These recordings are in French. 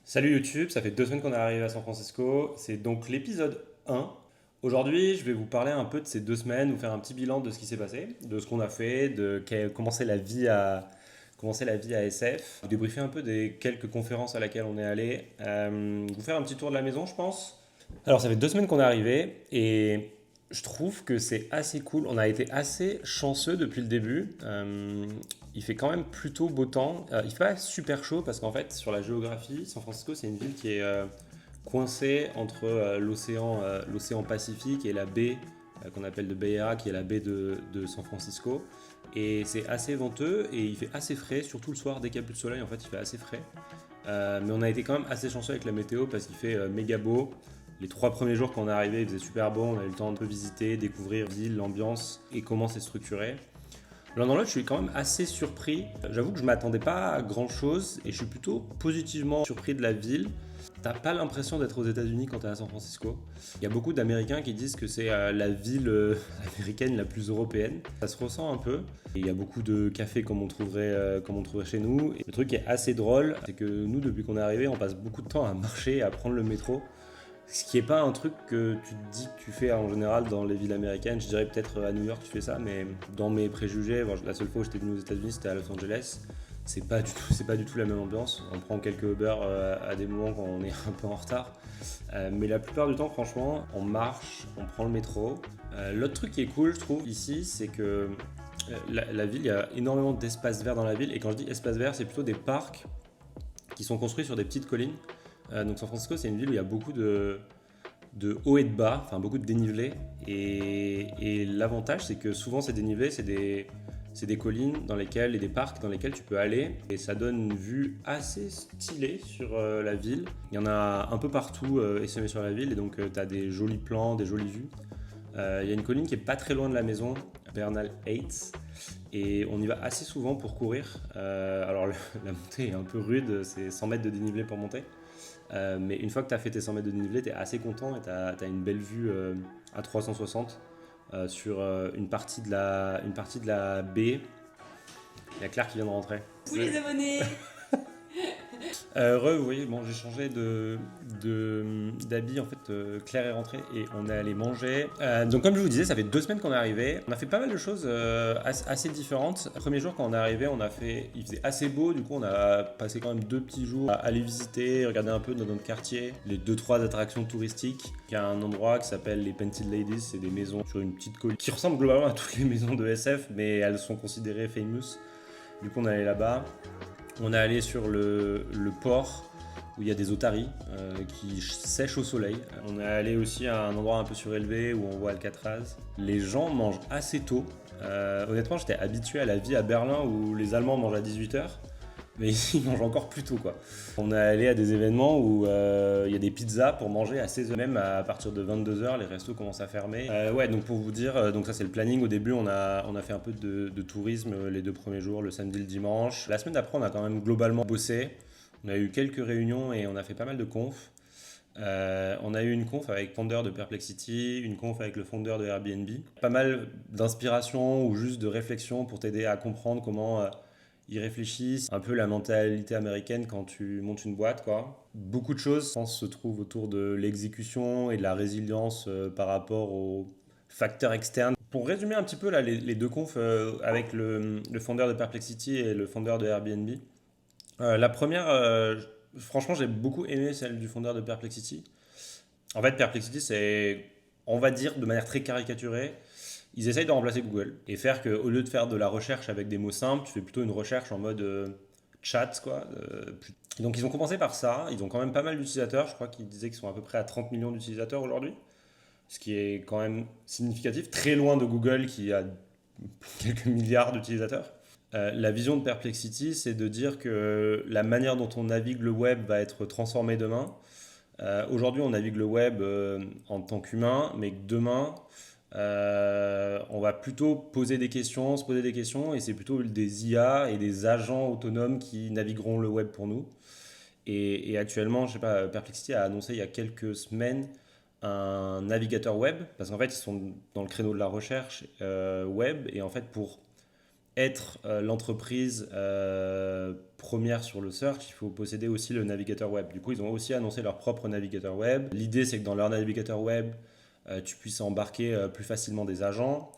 Salut YouTube, ça fait 2 semaines qu'on est arrivé à San Francisco, c'est donc l'épisode 1. Aujourd'hui, je vais vous parler un peu de ces 2 semaines, vous faire un petit bilan de ce qui s'est passé, de ce qu'on a fait, comment c'est la vie à SF, vous débriefer un peu des quelques conférences à laquelle on est allé, vous faire un petit tour de la maison, je pense. Alors, ça fait 2 semaines qu'on est arrivé et je trouve que c'est assez cool. On a été assez chanceux depuis le début. Il fait quand même plutôt beau temps. Il fait pas super chaud parce qu'en fait, sur la géographie, San Francisco, c'est une ville qui est coincée entre l'océan Pacifique et la baie qu'on appelle de Bay Area, qui est la baie de San Francisco. Et c'est assez venteux et il fait assez frais, surtout le soir, dès qu'il n'y a plus de soleil, en fait, il fait assez frais. Mais on a été quand même assez chanceux avec la météo parce qu'il fait méga beau. Les 3 premiers jours quand on est arrivé, il faisait super beau, on a eu le temps de visiter, découvrir l'île, l'ambiance et comment c'est structuré. L'un dans l'autre, je suis quand même assez surpris. J'avoue que je m'attendais pas à grand chose et je suis plutôt positivement surpris de la ville. T'as pas l'impression d'être aux États-Unis quand t'es à San Francisco. Il y a beaucoup d'Américains qui disent que c'est la ville américaine la plus européenne. Ça se ressent un peu. Et il y a beaucoup de cafés comme on trouverait chez nous. Et le truc qui est assez drôle, c'est que nous, depuis qu'on est arrivé, on passe beaucoup de temps à marcher et à prendre le métro. Ce qui n'est pas un truc que tu te dis que tu fais en général dans les villes américaines. Je dirais peut-être à New York tu fais ça, mais dans mes préjugés, bon, la seule fois où j'étais venu aux États-Unis c'était à Los Angeles. C'est pas du tout la même ambiance. On prend quelques Uber à des moments quand on est un peu en retard. Mais la plupart du temps, franchement, on marche, on prend le métro. L'autre truc qui est cool, je trouve, ici, c'est que la ville, il y a énormément d'espaces verts dans la ville. Et quand je dis espaces verts, c'est plutôt des parcs qui sont construits sur des petites collines. Donc San Francisco, c'est une ville où il y a beaucoup de hauts et de bas, enfin beaucoup de dénivelés. Et l'avantage, c'est que souvent ces dénivelés, c'est des collines dans lesquelles, et des parcs dans lesquels tu peux aller. Et ça donne une vue assez stylée sur la ville. Il y en a un peu partout essaimé sur la ville. Et donc tu as des jolis plans, des jolies vues. Il y a une colline qui est pas très loin de la maison, Bernal Heights. Et on y va assez souvent pour courir. Alors la montée est un peu rude, c'est 100 mètres de dénivelé pour monter. Mais une fois que tu as fait tes 100 mètres de dénivelé, tu es assez content et tu as une belle vue à 360 sur une partie de la baie. Il y a Claire qui vient de rentrer. Tous les abonnés. Vous voyez, bon, j'ai changé d'habit. En fait, Claire est rentrée et on est allé manger. Donc, comme je vous disais, ça fait 2 semaines qu'on est arrivé. On a fait pas mal de choses assez différentes. Le premier jour, quand on est arrivé, il faisait assez beau. Du coup, on a passé quand même 2 petits jours à aller visiter, regarder un peu dans notre quartier, les 2-3 attractions touristiques. Il y a un endroit qui s'appelle les Painted Ladies. C'est des maisons sur une petite colline qui ressemblent globalement à toutes les maisons de SF, mais elles sont considérées famous. Du coup, on est allé là-bas. On est allé sur le port où il y a des otaries qui sèchent au soleil. On est allé aussi à un endroit un peu surélevé où on voit Alcatraz. Les gens mangent assez tôt. Honnêtement, j'étais habitué à la vie à Berlin où les Allemands mangent à 18h. Mais ici, ils mangent encore plus tôt, quoi. On est allé à des événements où il y a des pizzas pour manger à 16h. Même à partir de 22h, les restos commencent à fermer. Ouais, donc pour vous dire, donc ça c'est le planning. Au début, on a fait un peu de tourisme les 2 premiers jours, le samedi, le dimanche. La semaine d'après, on a quand même globalement bossé. On a eu quelques réunions et on a fait pas mal de confs. On a eu une conf avec le founder de Perplexity, une conf avec le founder de Airbnb. Pas mal d'inspiration ou juste de réflexion pour t'aider à comprendre comment ils réfléchissent, un peu la mentalité américaine quand tu montes une boîte, quoi. Beaucoup de choses, je pense, se trouvent autour de l'exécution et de la résilience par rapport aux facteurs externes. Pour résumer un petit peu là, les 2 confs avec le founder de Perplexity et le founder de Airbnb, la première, franchement, j'ai beaucoup aimé celle du fondeur de Perplexity. En fait, Perplexity, c'est, on va dire de manière très caricaturée, ils essayent de remplacer Google et faire qu'au lieu de faire de la recherche avec des mots simples, tu fais plutôt une recherche en mode chat, quoi. Et donc, ils ont commencé par ça. Ils ont quand même pas mal d'utilisateurs. Je crois qu'ils disaient qu'ils sont à peu près à 30 millions d'utilisateurs aujourd'hui, ce qui est quand même significatif, très loin de Google qui a quelques milliards d'utilisateurs. La vision de Perplexity, c'est de dire que la manière dont on navigue le web va être transformée demain. Aujourd'hui, on navigue le web en tant qu'humain, mais que demain, on va plutôt poser des questions, se poser des questions, et c'est plutôt des IA et des agents autonomes qui navigueront le web pour nous. Et actuellement, je sais pas, Perplexity a annoncé il y a quelques semaines un navigateur web, parce qu'en fait, ils sont dans le créneau de la recherche web, et en fait, pour être l'entreprise première sur le search, il faut posséder aussi le navigateur web. Du coup, ils ont aussi annoncé leur propre navigateur web. L'idée, c'est que dans leur navigateur web, tu puisses embarquer plus facilement des agents.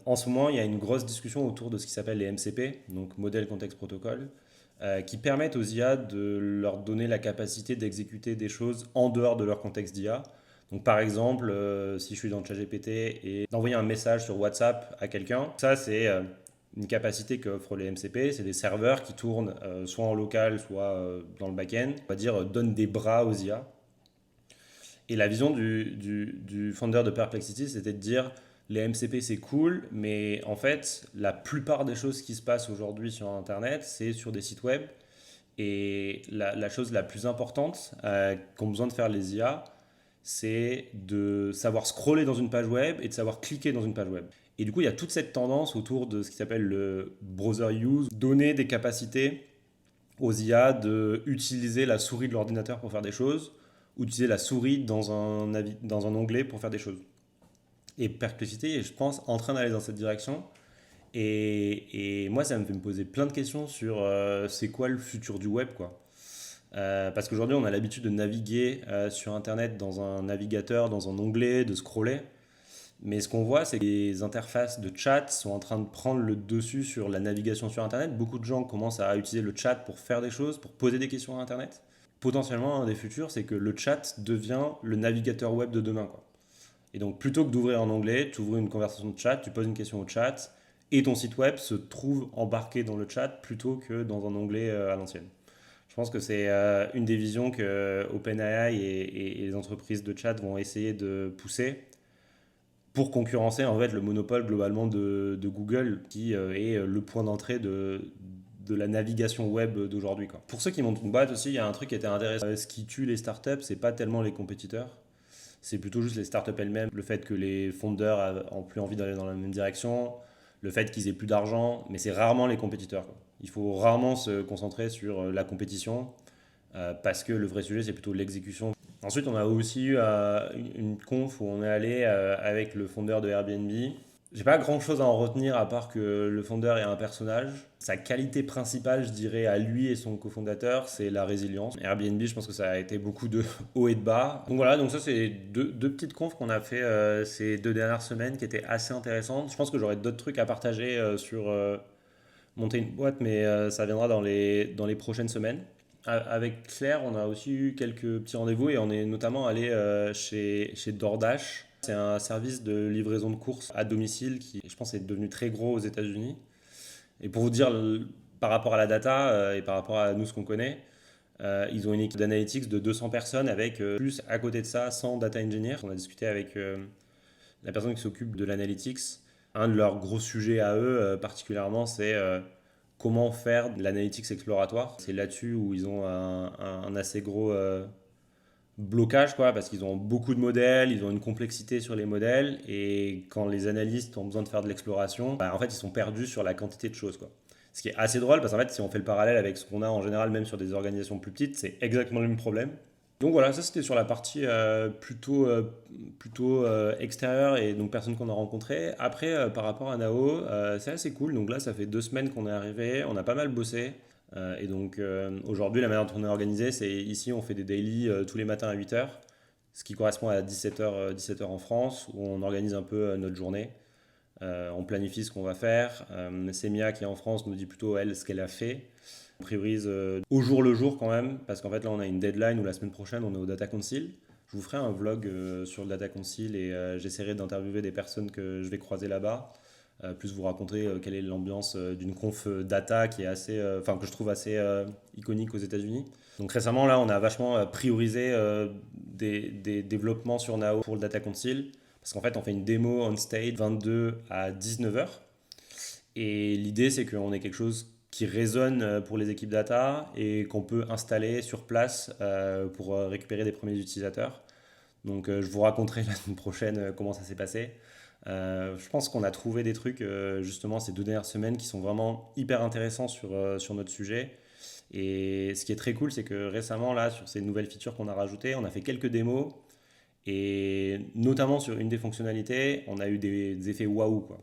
En ce moment, il y a une grosse discussion autour de ce qui s'appelle les MCP, donc Model Context Protocol, qui permettent aux IA de leur donner la capacité d'exécuter des choses en dehors de leur contexte d'IA. Donc par exemple, si je suis dans ChatGPT et d'envoyer un message sur WhatsApp à quelqu'un, ça c'est une capacité qu'offrent les MCP, c'est des serveurs qui tournent soit en local, soit dans le back-end. On va dire donne des bras aux IA. Et la vision du founder de Perplexity, c'était de dire les MCP c'est cool, mais en fait, la plupart des choses qui se passent aujourd'hui sur Internet, c'est sur des sites web. Et la chose la plus importante qu'ont besoin de faire les IA, c'est de savoir scroller dans une page web et de savoir cliquer dans une page web. Et du coup, il y a toute cette tendance autour de ce qui s'appelle le browser use, donner des capacités aux IA de utiliser la souris de l'ordinateur pour faire des choses, ou utiliser la souris dans un onglet pour faire des choses. Et Perplexity est, je pense, en train d'aller dans cette direction. Et moi, ça me fait me poser plein de questions sur c'est quoi le futur du web, quoi. Parce qu'aujourd'hui, on a l'habitude de naviguer sur Internet dans un navigateur, dans un onglet, de scroller. Mais ce qu'on voit, c'est que les interfaces de chat sont en train de prendre le dessus sur la navigation sur Internet. Beaucoup de gens commencent à utiliser le chat pour faire des choses, pour poser des questions à Internet. Potentiellement, un des futurs, c'est que le chat devient le navigateur web de demain, quoi. Et donc, plutôt que d'ouvrir un onglet, tu ouvres une conversation de chat, tu poses une question au chat, et ton site web se trouve embarqué dans le chat plutôt que dans un onglet à l'ancienne. Je pense que c'est une des visions que OpenAI et les entreprises de chat vont essayer de pousser pour concurrencer en fait le monopole globalement de Google qui est le point d'entrée de la navigation web d'aujourd'hui, quoi. Pour ceux qui montent une boîte aussi, il y a un truc qui était intéressant. Ce qui tue les startups, c'est pas tellement les compétiteurs, c'est plutôt juste les startups elles-mêmes, le fait que les founders ont plus envie d'aller dans la même direction, le fait qu'ils aient plus d'argent, mais c'est rarement les compétiteurs, quoi. Il faut rarement se concentrer sur la compétition parce que le vrai sujet c'est plutôt l'exécution. Ensuite, on a aussi eu une conf où on est allé avec le fondeur de Airbnb. J'ai pas grand chose à en retenir à part que le fondeur est un personnage. Sa qualité principale, je dirais, à lui et son cofondateur, c'est la résilience. Airbnb, je pense que ça a été beaucoup de hauts et de bas. Donc voilà, donc ça, c'est deux petites confs qu'on a fait ces 2 dernières semaines qui étaient assez intéressantes. Je pense que j'aurai d'autres trucs à partager sur monter une boîte, mais ça viendra dans les prochaines semaines. Avec Claire, on a aussi eu quelques petits rendez-vous et on est notamment allé chez DoorDash. C'est un service de livraison de courses à domicile qui, je pense, est devenu très gros aux États-Unis. Et pour vous dire, par rapport à la data et par rapport à nous, ce qu'on connaît, ils ont une équipe d'analytics de 200 personnes avec plus à côté de ça 100 data engineers. On a discuté avec la personne qui s'occupe de l'analytics. Un de leurs gros sujets à eux, particulièrement, c'est comment faire de l'analytics exploratoire. C'est là-dessus où ils ont un assez gros blocage, quoi, parce qu'ils ont beaucoup de modèles, ils ont une complexité sur les modèles, et quand les analystes ont besoin de faire de l'exploration, bah, en fait, ils sont perdus sur la quantité de choses, quoi. Ce qui est assez drôle, parce qu'en fait, si on fait le parallèle avec ce qu'on a en général, même sur des organisations plus petites, c'est exactement le même problème. Donc voilà, ça c'était sur la partie plutôt extérieure et donc personne qu'on a rencontré. Après, par rapport à Nao, c'est assez cool. Donc là, ça fait 2 semaines qu'on est arrivé, on a pas mal bossé. Et donc aujourd'hui, la manière dont on est organisé, c'est ici, on fait des daily tous les matins à 8 heures, ce qui correspond à 17 heures en France, où on organise un peu notre journée. On planifie ce qu'on va faire. Semia, qui est en France, nous dit plutôt, elle, ce qu'elle a fait. On priorise au jour le jour quand même, parce qu'en fait là on a une deadline où la semaine prochaine on est au Data Council. Je vous ferai un vlog sur le Data Council et j'essaierai d'interviewer des personnes que je vais croiser là-bas. Plus vous raconter quelle est l'ambiance d'une conf data qui est assez, enfin que je trouve assez iconique aux États-Unis. Donc récemment là on a vachement priorisé des développements sur Nao pour le Data Council, parce qu'en fait on fait une démo on stage 22 à 19 heures. Et l'idée, c'est qu'on ait quelque chose qui résonne pour les équipes data et qu'on peut installer sur place pour récupérer des premiers utilisateurs. Donc, je vous raconterai la semaine prochaine comment ça s'est passé. Je pense qu'on a trouvé des trucs justement ces 2 dernières semaines qui sont vraiment hyper intéressants sur notre sujet. Et ce qui est très cool, c'est que récemment, là, sur ces nouvelles features qu'on a rajoutées, on a fait quelques démos. Et notamment sur une des fonctionnalités, on a eu des effets waouh, quoi.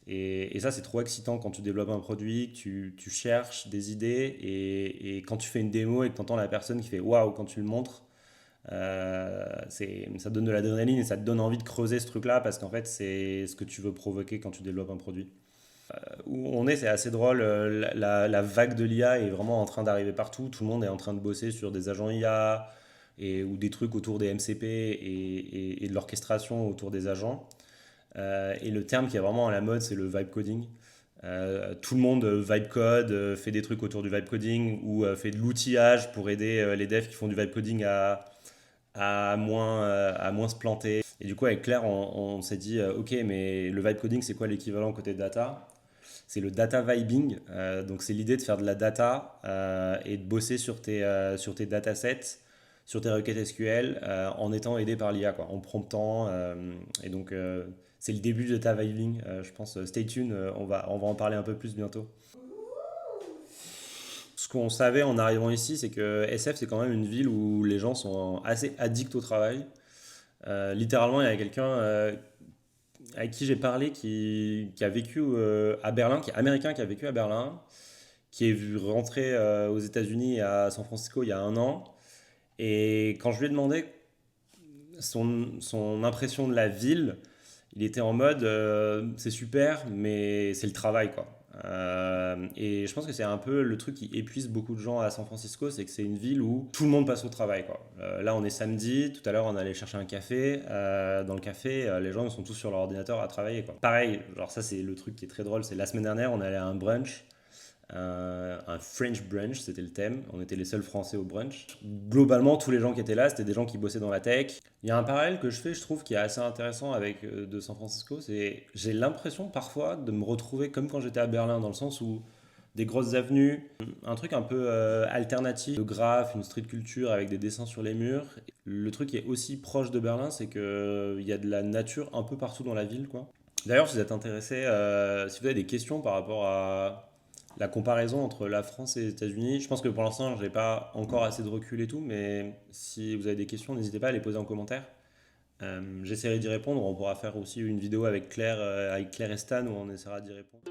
Et ça, c'est trop excitant quand tu développes un produit, que tu cherches des idées, et quand tu fais une démo et que tu entends la personne qui fait waouh quand tu le montres, ça donne de l'adrénaline et ça te donne envie de creuser ce truc-là parce qu'en fait, c'est ce que tu veux provoquer quand tu développes un produit. Où on est, c'est assez drôle. La vague de l'IA est vraiment en train d'arriver partout. Tout le monde est en train de bosser sur des agents IA ou des trucs autour des MCP et de l'orchestration autour des agents. Et le terme qui est vraiment à la mode, c'est le vibe coding. Tout le monde vibe code, fait des trucs autour du vibe coding ou fait de l'outillage pour aider les devs qui font du vibe coding à moins se planter. Et du coup, avec Claire, on s'est dit, ok, mais le vibe coding, c'est quoi l'équivalent côté data? C'est le data vibing. Donc, c'est l'idée de faire de la data et de bosser sur tes datasets, sur tes requêtes SQL en étant aidé par l'IA, quoi, en promptant. Et donc, c'est le début de data vibing, je pense. Stay tuned, on va en parler un peu plus bientôt. Ce qu'on savait en arrivant ici, c'est que SF, c'est quand même une ville où les gens sont assez addicts au travail. Littéralement, il y a quelqu'un avec qui j'ai parlé qui a vécu à Berlin, qui est américain, qui a vécu à Berlin, qui est vu rentrer aux États-Unis et à San Francisco il y a un an. Et quand je lui ai demandé son impression de la ville, il était en mode c'est super, mais c'est le travail, quoi. Et je pense que c'est un peu le truc qui épuise beaucoup de gens à San Francisco, c'est que c'est une ville où tout le monde passe au travail, quoi. Là, on est samedi, tout à l'heure, on allait chercher un café. Dans le café, les gens ils sont tous sur leur ordinateur à travailler, quoi. Pareil, genre ça, c'est le truc qui est très drôle. C'est la semaine dernière, on allait à un brunch. Un French brunch, c'était le thème. On était les seuls Français au brunch. Globalement, tous les gens qui étaient là, c'était des gens qui bossaient dans la tech. Il y a un parallèle que je fais, je trouve, qui est assez intéressant avec de San Francisco. C'est, j'ai l'impression parfois de me retrouver comme quand j'étais à Berlin, dans le sens où des grosses avenues, un truc un peu alternatif, de graphes, une street culture avec des dessins sur les murs. Le truc qui est aussi proche de Berlin, c'est qu'il y a de la nature un peu partout dans la ville, quoi. D'ailleurs, si vous êtes intéressé, si vous avez des questions par rapport à la comparaison entre la France et les États-Unis, je pense que pour l'instant, je n'ai pas encore assez de recul et tout, mais si vous avez des questions, n'hésitez pas à les poser en commentaire. J'essaierai d'y répondre. On pourra faire aussi une vidéo avec Claire et Stan où on essaiera d'y répondre.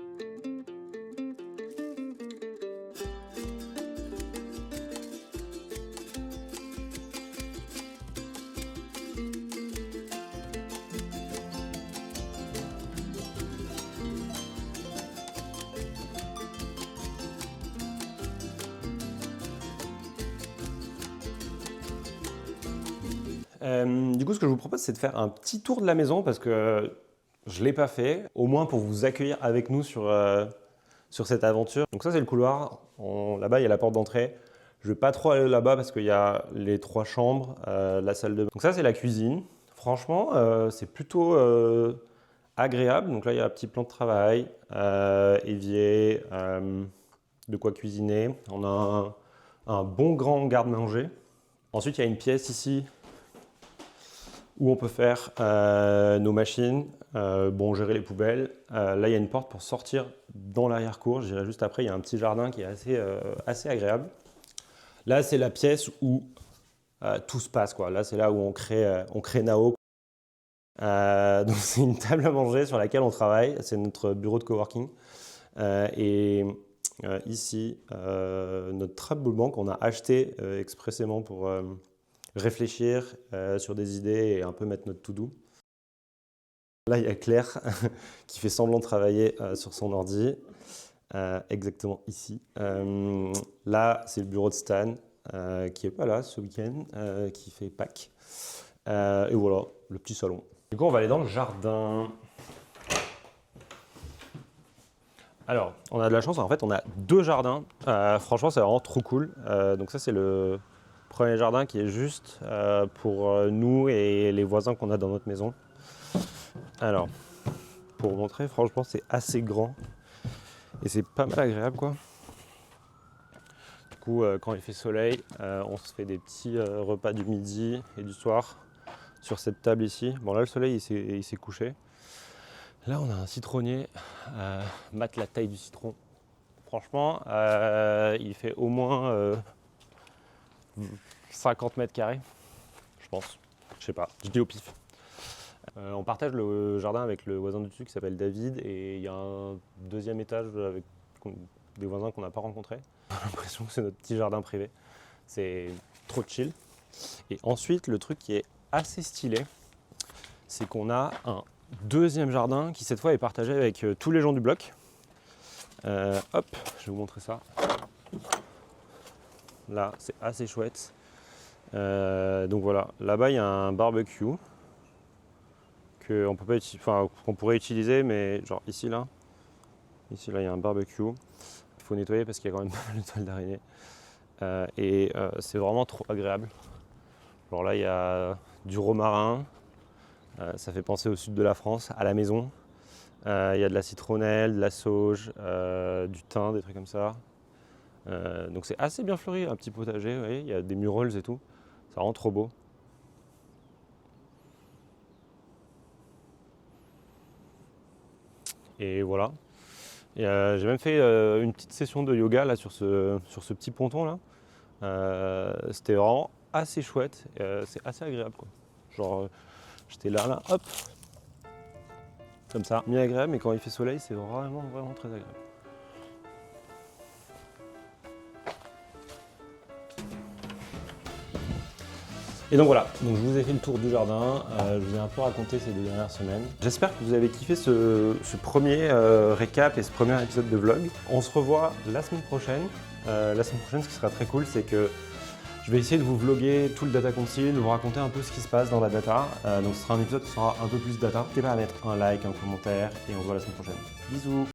Du coup, ce que je vous propose, c'est de faire un petit tour de la maison parce que je ne l'ai pas fait, au moins pour vous accueillir avec nous sur cette aventure. Donc ça, c'est le couloir. Là-bas, il y a la porte d'entrée. Je ne vais pas trop aller là-bas parce qu'il y a les 3 chambres, la salle de bain. Donc ça, c'est la cuisine. Franchement, c'est plutôt agréable. Donc là, il y a un petit plan de travail, évier, de quoi cuisiner. On a un bon grand garde-manger. Ensuite, il y a une pièce ici où on peut faire nos machines, gérer les poubelles. Là, il y a une porte pour sortir dans l'arrière-cour. Je dirais juste après, il y a un petit jardin qui est assez agréable. Là, c'est la pièce où tout se passe, quoi. Là, c'est là où on crée Nao. Donc, c'est une table à manger sur laquelle on travaille. C'est notre bureau de coworking. Ici, notre table bank qu'on a acheté expressément pour réfléchir sur des idées et un peu mettre notre to-do. Là, il y a Claire qui fait semblant de travailler sur son ordi, exactement ici. Là, c'est le bureau de Stan qui n'est pas là ce week-end, qui fait Pâques. Et voilà, le petit salon. Du coup, on va aller dans le jardin. Alors, on a de la chance, en fait, on a 2 jardins. Franchement, c'est vraiment trop cool. Donc ça, c'est le premier jardin qui est juste pour nous et les voisins qu'on a dans notre maison. Alors, pour vous montrer, franchement, c'est assez grand et c'est pas mal agréable, quoi. Du coup, quand il fait soleil, on se fait des petits repas du midi et du soir sur cette table ici. Bon, là, le soleil, il s'est couché. Là, on a un citronnier. Mate la taille du citron. Franchement, il fait au moins 50 mètres carrés, je pense. Je sais pas, je dis au pif. On partage le jardin avec le voisin du dessus qui s'appelle David et il y a un deuxième étage avec des voisins qu'on n'a pas rencontrés. J'ai l'impression que c'est notre petit jardin privé. C'est trop chill. Et ensuite, le truc qui est assez stylé, c'est qu'on a un deuxième jardin qui cette fois est partagé avec tous les gens du bloc. Hop, je vais vous montrer ça. Là, c'est assez chouette. Donc voilà, là-bas il y a un barbecue qu'on qu'on pourrait utiliser, mais genre ici là, il y a un barbecue. Il faut nettoyer parce qu'il y a quand même pas mal de toiles d'araignée. C'est vraiment trop agréable. Alors là, il y a du romarin. Ça fait penser au sud de la France, à la maison. Il y a de la citronnelle, de la sauge, du thym, des trucs comme ça. Donc c'est assez bien fleuri, un petit potager, vous voyez, il y a des murals et tout. Ça rend trop beau. Et voilà. J'ai même fait une petite session de yoga là sur ce petit ponton là. C'était vraiment assez chouette. C'est assez agréable quoi. Genre j'étais là, hop, comme ça, mi-agréable, mais quand il fait soleil, c'est vraiment très agréable. Et donc voilà, donc je vous ai fait le tour du jardin, je vous ai un peu raconté ces 2 dernières semaines. J'espère que vous avez kiffé ce premier récap et ce premier épisode de vlog. On se revoit la semaine prochaine. La semaine prochaine, ce qui sera très cool, c'est que je vais essayer de vous vlogger tout le Data Council, de vous raconter un peu ce qui se passe dans la data. Donc ce sera un épisode qui sera un peu plus data. N'hésitez pas à mettre un like, un commentaire et on se voit la semaine prochaine. Bisous!